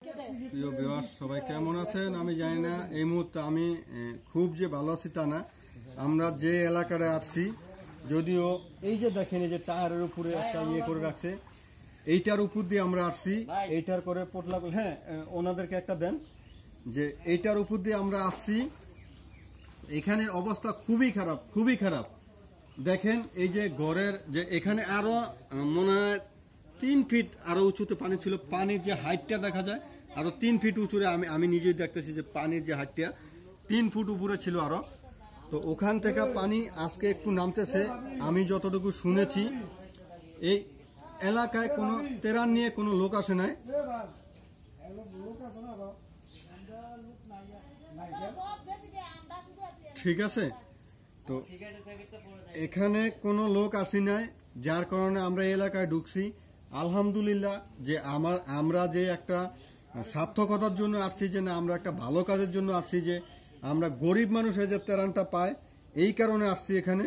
প্রিয় ভিউয়ার্স, সবাই কেমন আছেন? আমি জানি না এই মুহূর্তে আমি খুব যে ভালো আছি তা না। আমরা যে এলাকায় আসছি, যদিও এই যে দেখেন এই যে টায়ারের উপরে একটা করে রাখছে, এইটার উপর দিয়ে আমরা আসছি। এইটার করে পোটলা, হ্যাঁ ওনাদেরকে একটা দেন, যে এইটার উপর দিয়ে আমরা আসছি। এখানের অবস্থা খুবই খারাপ, খুবই খারাপ। দেখেন এই যে ঘরের যে এখানে আরো মনে হয় 3 ফিট আরো উঁচুতে পানি ছিল। পানির যে হাইটটা দেখা যায় আরো 3 ফিট উঁচুরে, আমি নিজেই দেখতেছি যে পানির যে হাইটটা 3 ফুট উপরে ছিল আরো। তো ওখান থেকে পানি আজকে একটু নামতেছে। আমি যতটুকু শুনেছি এই এলাকায় কোনো তেরান নিয়ে কোনো লোক আসে নাই। ঠিক আছে, তো এখানে কোনো লোক আসি নাই, যার কারণে আমরা এই এলাকায় ঢুকছি। আলহামদুলিল্লাহ যে আমরা যে একটা সার্থকতার জন্য আসছি, যে না আমরা একটা ভালো কাজের জন্য আসছি, যে আমরা গরিব মানুষের যে ত্রাণটা পায় এই কারণে আসছি এখানে।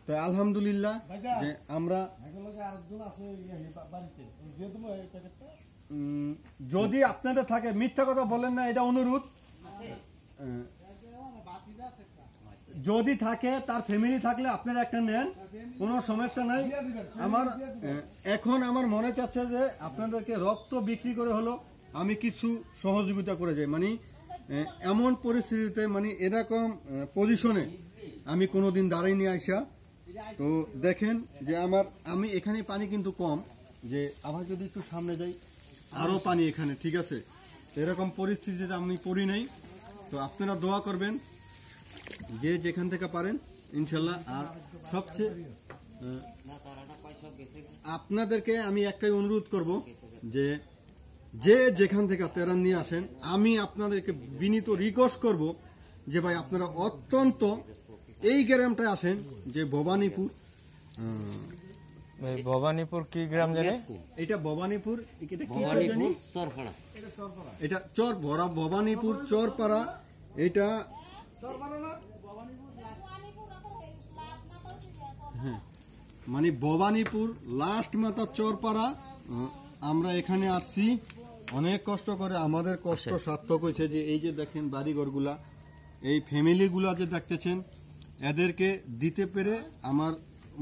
তো আলহামদুলিল্লাহ যে আমরা যদি আপনাদের থাকে, মিথ্যা কথা বলেন না, এটা অনুরোধ। যদি থাকে তার ফ্যামিলি থাকলে আপনারা একটা নেন, কোনো সমস্যা নাই। এখন আমার মনে চাচ্ছে যে আপনাদেরকে রক্ত বিক্রি করে হলো আমি কিছু সহযোগিতা করে যাই। মানে এমন পরিস্থিতিতে, মানে এরকম পজিশনে আমি কোনোদিন দাঁড়াইনি আইসা। তো দেখেন যে আমি এখানে পানি কিন্তু কম, যে আবার যদি একটু সামনে যাই আরো পানি এখানে, ঠিক আছে। এরকম পরিস্থিতিতে আমি পড়ি নাই। তো আপনারা দোয়া করবেন যে যেখান থেকে পারেন ইনশাল্লাহ। আর সবচেয়ে আপনাদেরকে আমি একটাই অনুরোধ করব, যে যেখান থেকে তেরান নিয়ে আসেন, আমি আপনাদেরকে বিনীত রিকোয়েস্ট করব যে ভাই আপনারা অত্যন্ত এই গ্রামটায় আসেন, যে ভবানীপুর। ভবানীপুর কি গ্রাম জানেন? এটা ভবানীপুর, এটা চর ভবানীপুর চরপাড়া। এটা হ্যাঁ, মানে ভবানীপুর লাস্ট মাথা চরপাড়া। আমরা এখানে আসছি অনেক কষ্ট করে, আমাদের কষ্ট সার্থক হয়েছে। যে এই যে দেখেন বাড়িঘরগুলা, এই ফ্যামিলিগুলা যে দেখতেছেন, এদেরকে দিতে পেরে আমার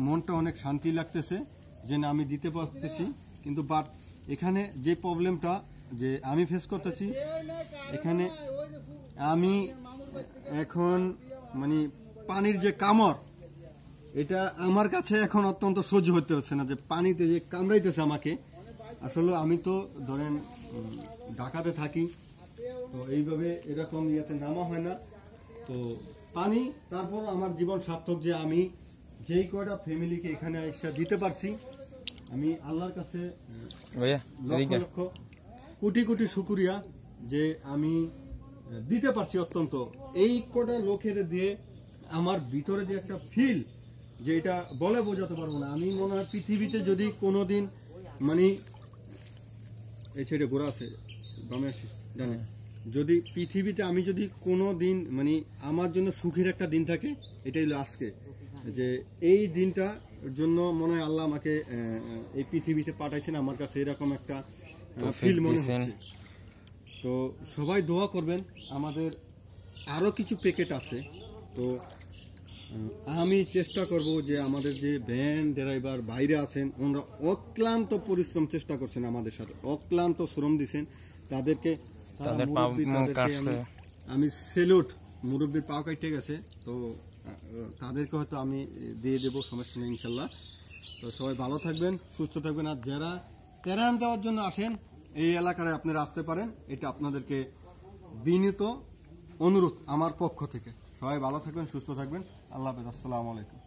মনটা অনেক শান্তি লাগতেছে, যে না আমি দিতে পারতেছি। কিন্তু বাট এখানে যে প্রবলেমটা যে আমি ফেস করতেছি, এখানে আমি এখন মানে পানির যে কামড়, এটা আমার কাছে এখন অত্যন্ত সহ্য হতে হচ্ছে না, যে পানিতে যে কামড়াইতেছে আমাকে। আসলে আমি তো ধরেন ঢাকাতে থাকি, তো এইভাবে এরকম ইয়েতে নামা হয় না। তো পানি তারপর আমার জীবন সার্থক, যে আমি যেই কয়টা ফ্যামিলিকে এখানে এসে দিতে পারছি। আমি আল্লাহর কাছে লক্ষ লক্ষ কোটি কোটি শুকরিয়া, যে আমি দিতে পারছি। অত্যন্ত এই কটা লোকের দিয়ে আমার ভিতরে যে একটা ফিল, যে এটা বলে বোঝাতে পারবো না। আমি মনে হয় পৃথিবীতে যদি কোনোদিন মানে এই ছেড়ে ঘোরা আছে জানে, যদি পৃথিবীতে আমি যদি কোনো দিন মানে আমার জন্য সুখের একটা দিন থাকে, এটাই হলো আজকে। যে এই দিনটার জন্য মনে হয় আল্লাহ আমাকে এই পৃথিবীতে পাঠাইছেন। আমার কাছে এরকম একটা ফিল মনে হচ্ছে। তো সবাই দোয়া করবেন। আমাদের আরো কিছু প্যাকেট আছে, তো আমি চেষ্টা করব যে আমাদের যে ভ্যান ড্রাইভার বাইরে আছেন, ওনারা অক্লান্ত পরিশ্রম চেষ্টা করছেন, আমাদের সাথে অক্লান্ত শ্রম দিচ্ছেন। তাদেরকে আমি সেলুট, মুরব্বীর পাও কাটতে গেছে, তো তাদেরকে হয়তো আমি দিয়ে দেবো, সমস্যা নেই ইনশাল্লাহ। তো সবাই ভালো থাকবেন, সুস্থ থাকবেন। আর যারা তেরান দেওয়ার জন্য আসেন এই এলাকায় আপনারা আসতে পারেন, এটা আপনাদেরকে বিনীত অনুরোধ আমার পক্ষ থেকে। সবাই ভালো থাকবেন, সুস্থ থাকবেন। আল্লাহ হাফেজ, আসসালামু আলাইকুম।